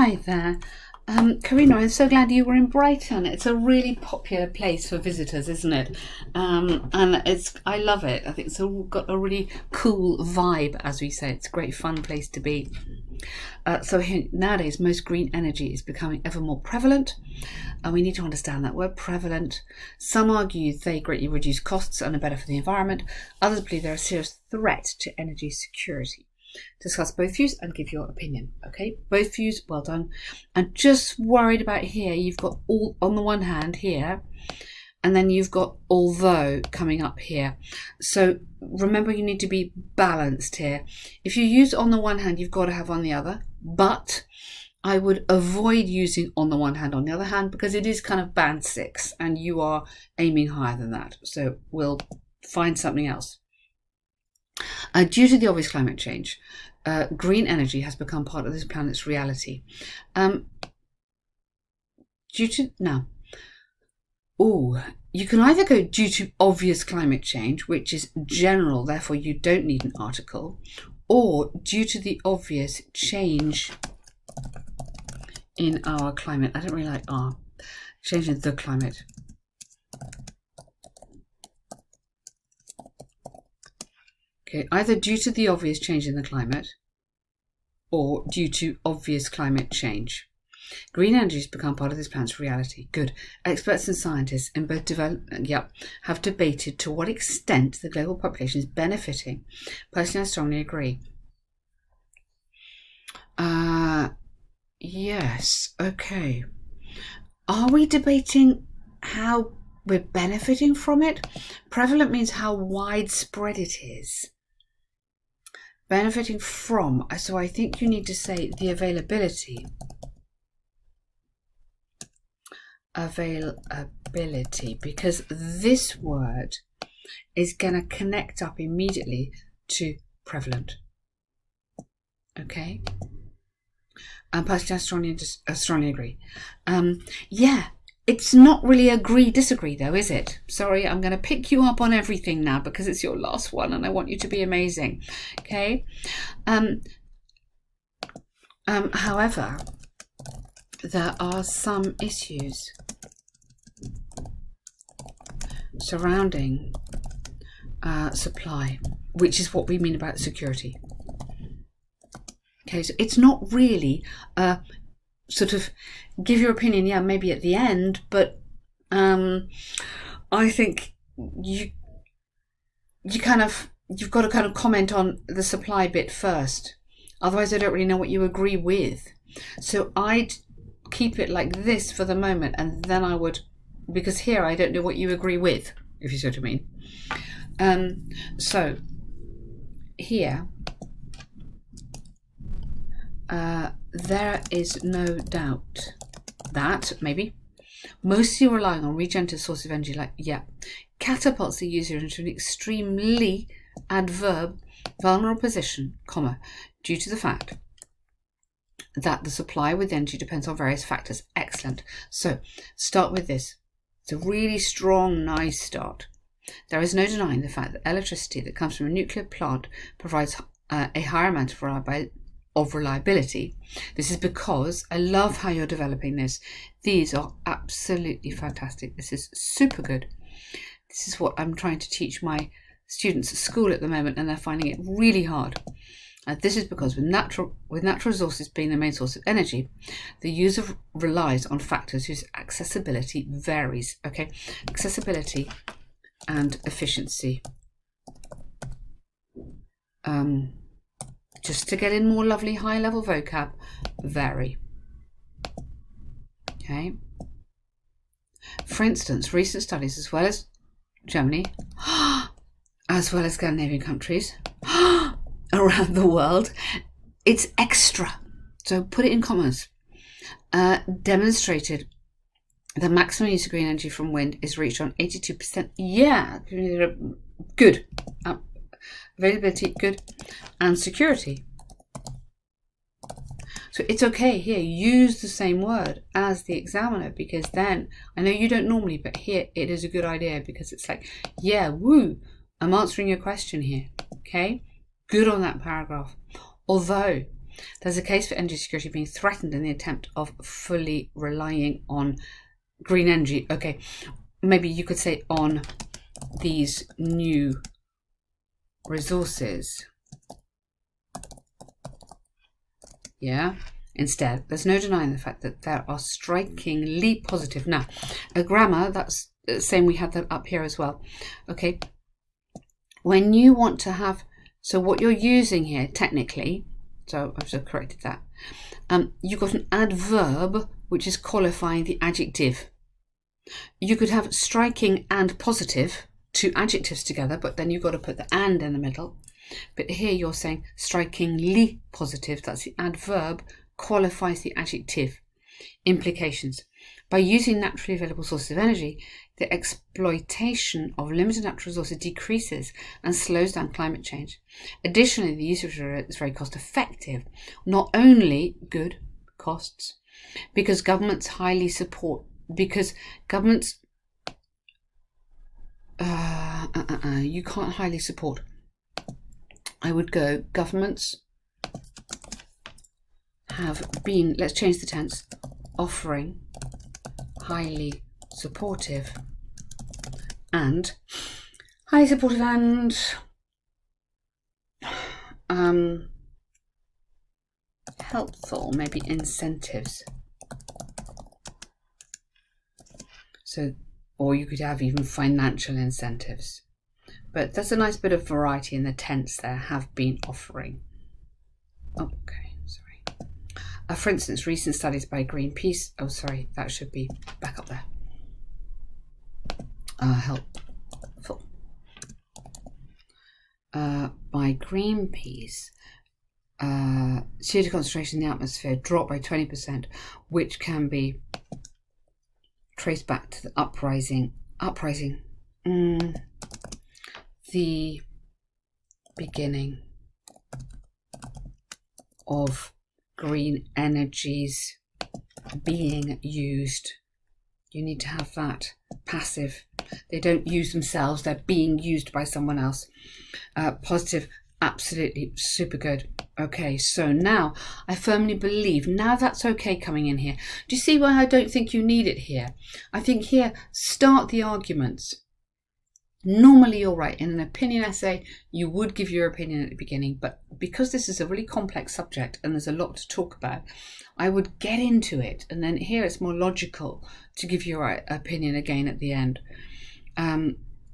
Hi there. Carina, I'm so glad you were in Brighton. It's a really popular place for visitors, isn't it? And I love it. I think it's got a really cool vibe, as we say. It's a great fun place to be. So here, nowadays, most green energy is becoming ever more prevalent, and we need to understand that word prevalent. Some argue they greatly reduce costs and are better for the environment. Others believe they're a serious threat to energy security. Discuss both views and give your opinion. Okay, both views, well done. And just worried about here, you've got all on the one hand here, and then you've got although coming up here. So remember, you need to be balanced here. If you use on the one hand, you've got to have on the other, but I would avoid using on the one hand, on the other hand, because it is kind of band 6 and you are aiming higher than that. So we'll find something else. Due to the obvious climate change, green energy has become part of this planet's reality. You can either go due to obvious climate change, which is general, therefore you don't need an article, or due to the obvious change in our climate. I don't really like change in the climate. Okay, either due to the obvious change in the climate or due to obvious climate change. Green energy has become part of this planet's reality. Good. Experts and scientists in both have debated to what extent the global population is benefiting. Personally, I strongly agree. Yes, okay. Are we debating how we're benefiting from it? Prevalent means how widespread it is. Benefiting from, so I think you need to say the availability. Availability, because this word is going to connect up immediately to prevalent. Okay? And personally, I strongly agree. Yeah. It's not really agree-disagree though, is it? Sorry, I'm going to pick you up on everything now because it's your last one and I want you to be amazing. Okay? However, there are some issues surrounding supply, which is what we mean about security. Okay, so it's not really sort of give your opinion, yeah, maybe at the end, but I think you've got to kind of comment on the supply bit first. Otherwise, I don't really know what you agree with. So I'd keep it like this for the moment, and then I would, because here I don't know what you agree with, if you see what I mean. So here, there is no doubt that maybe mostly relying on regenerative sources of energy, catapults the user into an extremely vulnerable position, due to the fact that the supply with energy depends on various factors. Excellent. So start with this. It's a really strong, nice start. There is no denying the fact that electricity that comes from a nuclear plant provides a higher amount of reliability. This is because I love how you're developing this. These are absolutely fantastic. This is super good. This is what I'm trying to teach my students at school at the moment, and they're finding it really hard. This is because with natural resources being the main source of energy, the user relies on factors whose accessibility varies. Okay, accessibility and efficiency. Just to get in more lovely high-level vocab, vary. Okay. For instance, recent studies, as well as Germany, as well as Scandinavian countries around the world, it's extra. So put it in commas. Demonstrated the maximum use of green energy from wind is reached on 82%. Yeah, good. Availability, good. And security. So it's okay here, use the same word as the examiner, because then, I know you don't normally, but here it is a good idea because it's like, yeah, woo, I'm answering your question here. Okay, good on that paragraph. Although There's a case for energy security being threatened in the attempt of fully relying on green energy. Okay, maybe you could say on these new resources. Yeah, instead, there's no denying the fact that there are strikingly positive. Now, a grammar, that's the same, we had that up here as well. Okay, when you want to have, so what you're using here technically, so I've just corrected that, you've got an adverb which is qualifying the adjective. You could have striking and positive, two adjectives together, but then you've got to put the and in the middle. But here you're saying strikingly positive, that's the adverb, qualifies the adjective. Implications. By using naturally available sources of energy, the exploitation of limited natural resources decreases and slows down climate change. Additionally, the use of it is very cost effective. Not only good costs, because governments highly support, because governments, you can't highly support. I would go, governments have been, let's change the tense, offering highly supportive and helpful, maybe incentives. So, or you could have even financial incentives. But there's a nice bit of variety in the tense there, have been offering. Okay, sorry. For instance, recent studies by Greenpeace, oh sorry, that should be back up there. Helpful. By Greenpeace, CO2 concentration in the atmosphere dropped by 20%, which can be traced back to the uprising, the beginning of green energies being used. You need to have that passive. They don't use themselves, they're being used by someone else. Positive, absolutely super good. Okay, so now I firmly believe, now that's okay coming in here. Do you see why I don't think you need it here? I think here, start the arguments. Normally you're right. In an opinion essay, you would give your opinion at the beginning, but because this is a really complex subject and there's a lot to talk about, I would get into it, and then here it's more logical to give your opinion again at the end.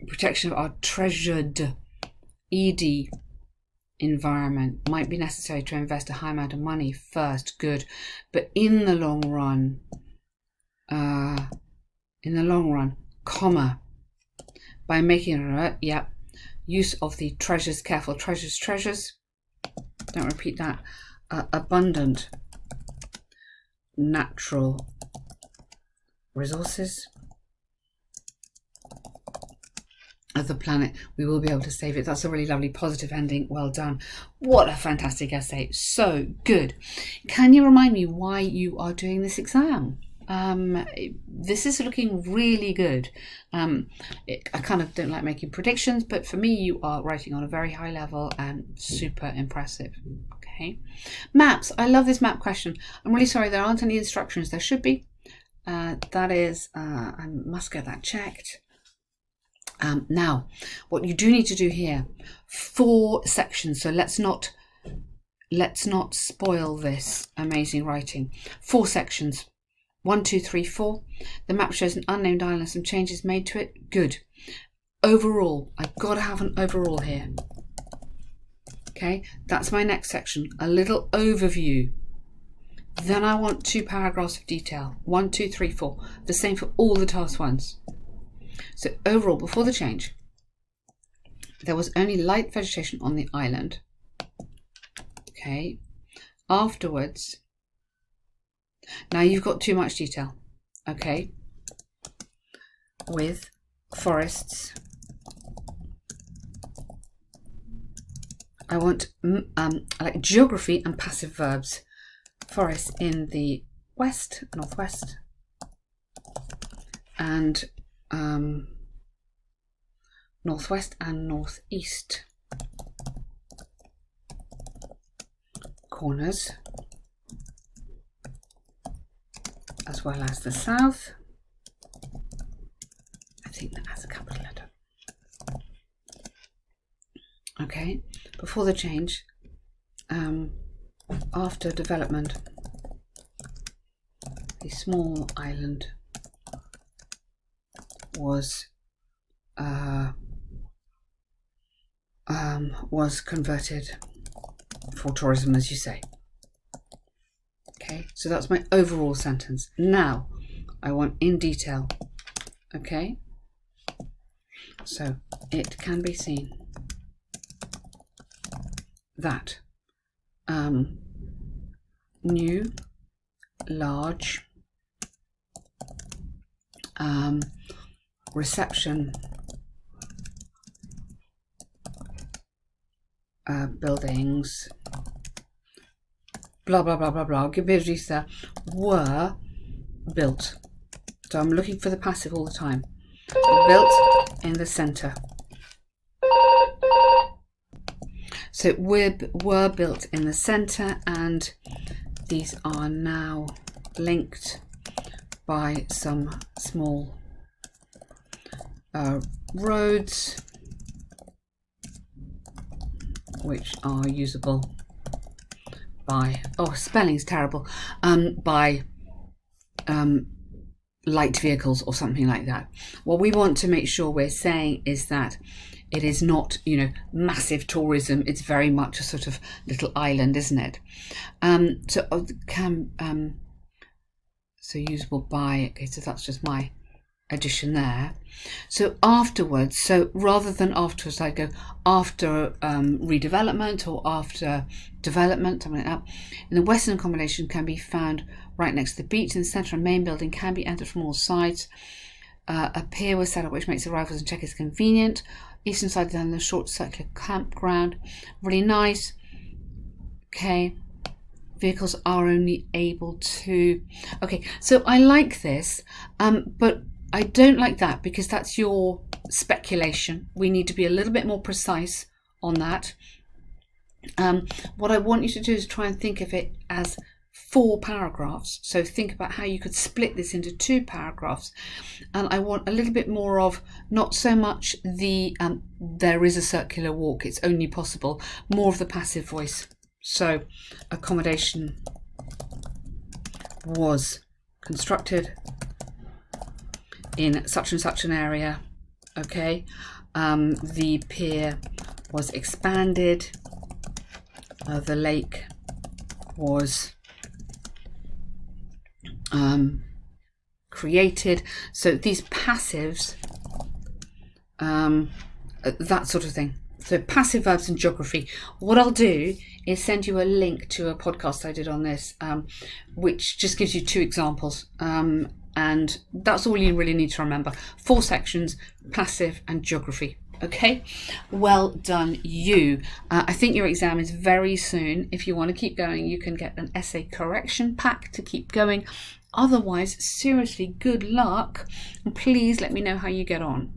Protection of our treasured ED environment might be necessary to invest a high amount of money first, good, but in the long run, comma, by making use of the treasures, careful, treasures, don't repeat that, abundant natural resources of the planet, we will be able to save it. That's a really lovely positive ending. Well done. What a fantastic essay. So good. Can you remind me why you are doing this exam? This is looking really good. I kind of don't like making predictions, but for me you are writing on a very high level and super impressive. Okay, maps. I love this map question. I'm really sorry there aren't any instructions. There should be. That is, I must get that checked. Now, what you do need to do here, 4 sections. So let's not spoil this amazing writing. 4 sections. 1, 2, 3, 4. The map shows an unnamed island and some changes made to it. Good. Overall, I've got to have an overall here. Okay, that's my next section. A little overview. Then I want 2 paragraphs of detail. 1, 2, 3, 4. The same for all the task ones. So overall, before the change, there was only light vegetation on the island. Okay. Afterwards, now you've got too much detail. Okay. With forests, I want like geography and passive verbs. Forests in the west, northwest, and northwest and northeast. corners, as well as the south. I think that has a capital letter. Okay, before the change, after development, the small island was converted for tourism, as you say. Okay, so that's my overall sentence. Now I want in detail. Okay, so it can be seen that new large reception buildings, blah blah blah blah blah, were built. So I'm looking for the passive all the time. Built in the centre. So were built in the centre, and these are now linked by some small roads which are usable by, oh, spelling's terrible, by light vehicles or something like that. What we want to make sure we're saying is that it is not, you know, massive tourism. It's very much a sort of little island, isn't it? So usable by, okay, so that's just my addition there. So afterwards, so rather than afterwards, I go after redevelopment or after development, something like that. And the western accommodation can be found right next to the beach. In the centre of the main building can be entered from all sides. A pier was set up which makes arrivals and check-ins convenient. Eastern side then the short circular campground. Really nice. Okay. Vehicles are only able to... Okay, so I like this, but I don't like that because that's your speculation. We need to be a little bit more precise on that. What I want you to do is try and think of it as 4 paragraphs. So think about how you could split this into 2 paragraphs. And I want a little bit more of, not so much the there is a circular walk, it's only possible, more of the passive voice. So accommodation was constructed in such and such an area. Okay, the pier was expanded, the lake was created. So these passives, that sort of thing. So passive verbs and geography. What I'll do is send you a link to a podcast I did on this, which just gives you 2 examples. And that's all you really need to remember. 4 sections, passive and geography. Okay, well done you. I think your exam is very soon. If you want to keep going, you can get an essay correction pack to keep going. Otherwise, seriously, good luck. And please let me know how you get on.